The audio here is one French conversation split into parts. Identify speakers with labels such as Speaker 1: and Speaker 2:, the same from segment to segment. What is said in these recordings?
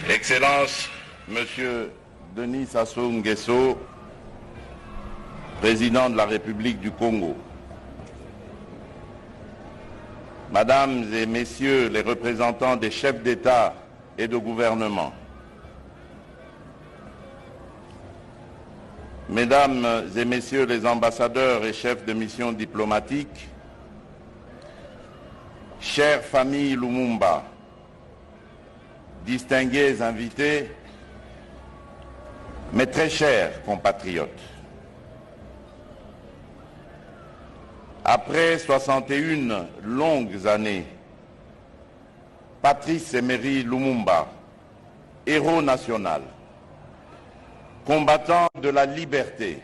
Speaker 1: Excellence, Monsieur Denis Sassou Nguesso, Président de la République du Congo, Mesdames et Messieurs les représentants des chefs d'État et de gouvernement, Mesdames et Messieurs les ambassadeurs et chefs de mission diplomatique, chère famille Lumumba, distingués invités, mes très chers compatriotes. Après 61 longues années, Patrice Emery Lumumba, héros national, combattant de la liberté,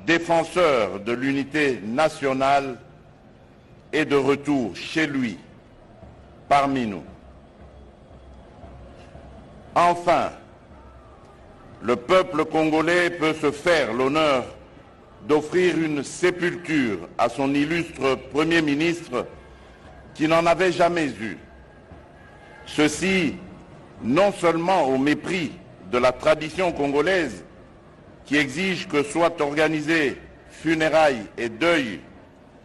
Speaker 1: défenseur de l'unité nationale, est de retour chez lui, parmi nous. Enfin, le peuple congolais peut se faire l'honneur d'offrir une sépulture à son illustre Premier ministre qui n'en avait jamais eu. Ceci, non seulement au mépris de la tradition congolaise qui exige que soient organisés funérailles et deuils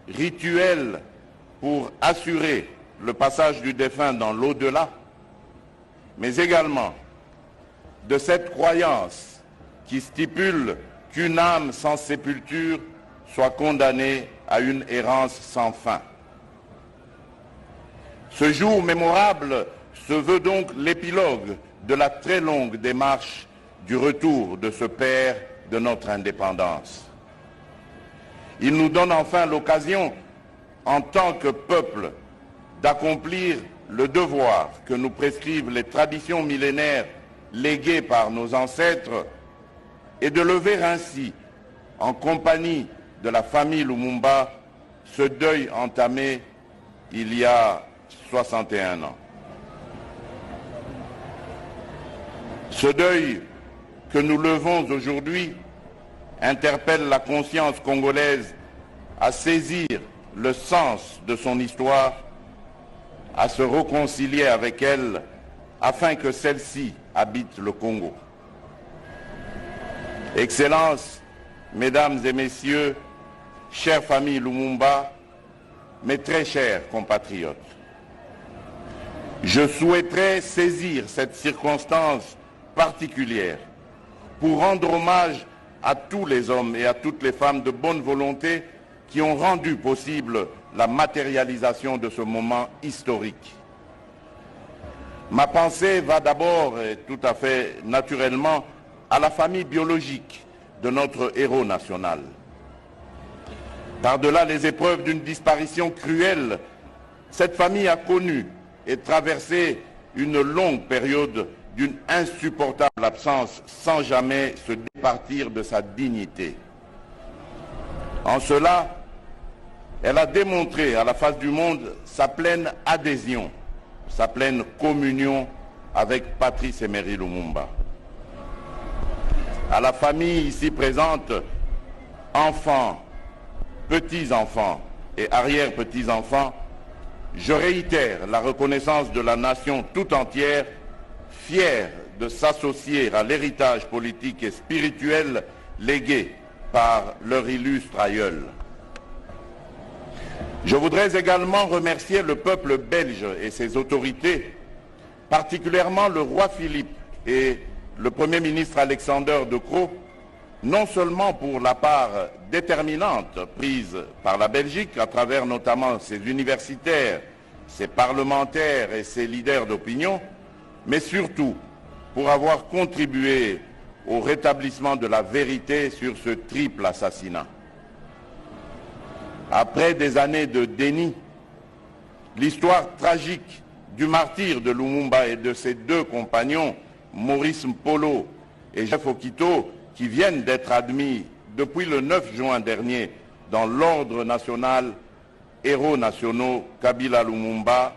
Speaker 1: rituels pour assurer le passage du défunt dans l'au-delà, mais également de cette croyance qui stipule qu'une âme sans sépulture soit condamnée à une errance sans fin. Ce jour mémorable se veut donc l'épilogue de la très longue démarche du retour de ce père de notre indépendance. Il nous donne enfin l'occasion, en tant que peuple, d'accomplir le devoir que nous prescrivent les traditions millénaires léguées par nos ancêtres et de lever ainsi, en compagnie de la famille Lumumba, ce deuil entamé il y a 61 ans. Ce deuil que nous levons aujourd'hui interpelle la conscience congolaise à saisir le sens de son histoire, à se réconcilier avec elle afin que celle-ci habite le Congo. Excellences, Mesdames et Messieurs, chère famille Lumumba, mes très chers compatriotes, je souhaiterais saisir cette circonstance particulière pour rendre hommage à tous les hommes et à toutes les femmes de bonne volonté qui ont rendu possible la matérialisation de ce moment historique. Ma pensée va d'abord, et tout à fait naturellement, à la famille biologique de notre héros national. Par-delà les épreuves d'une disparition cruelle, cette famille a connu et traversé une longue période d'une insupportable absence sans jamais se départir de sa dignité. En cela, elle a démontré à la face du monde sa pleine adhésion, sa pleine communion avec Patrice Emery Lumumba. À la famille ici présente, enfants, petits-enfants et arrière-petits-enfants, je réitère la reconnaissance de la nation tout entière, fière de s'associer à l'héritage politique et spirituel légué par leur illustre aïeul. Je voudrais également remercier le peuple belge et ses autorités, particulièrement le roi Philippe et le Premier ministre Alexander De Croo, non seulement pour la part déterminante prise par la Belgique à travers notamment ses universitaires, ses parlementaires et ses leaders d'opinion, mais surtout pour avoir contribué au rétablissement de la vérité sur ce triple assassinat. Après des années de déni, l'histoire tragique du martyre de Lumumba et de ses deux compagnons, Maurice Mpolo et Joseph Okito, qui viennent d'être admis depuis le 9 juin dernier dans l'ordre national héros nationaux Kabila Lumumba,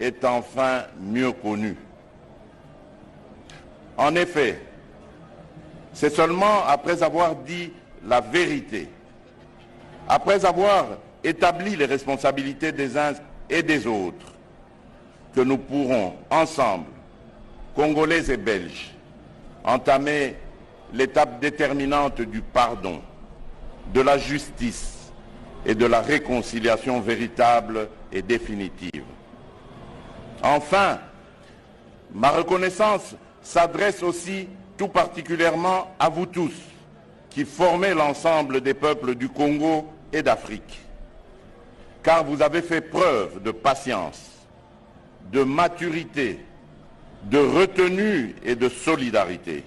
Speaker 1: est enfin mieux connue. En effet, c'est seulement après avoir dit la vérité, après avoir établi les responsabilités des uns et des autres, que nous pourrons ensemble Congolais et Belges, entamé l'étape déterminante du pardon, de la justice et de la réconciliation véritable et définitive. Enfin, ma reconnaissance s'adresse aussi tout particulièrement à vous tous qui formez l'ensemble des peuples du Congo et d'Afrique, car vous avez fait preuve de patience, de maturité, de retenue et de solidarité.